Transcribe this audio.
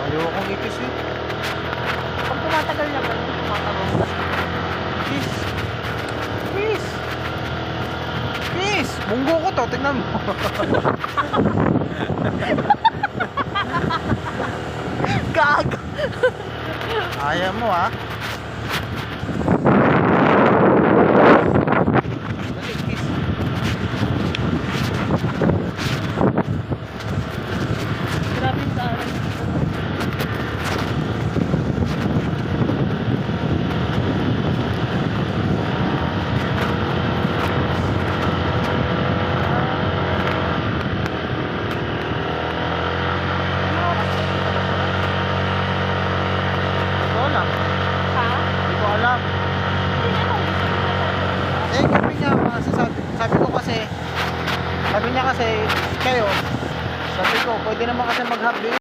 Ayokong ikis eh. Pag tumatagal naman, tumatagal na. Kiss. Kiss. Kiss. Munggo ko to. Tignan mo. Gago! Ayaw mo ah. Dali, kiss. Grabe sa akin. Ito lang. Ha? Hindi ko alam. Hindi na lang. Eh, kasi nga, sabi ko kasi, sabi niya kasi, kayo, sabi ko, pwede naman kasi mag-half day.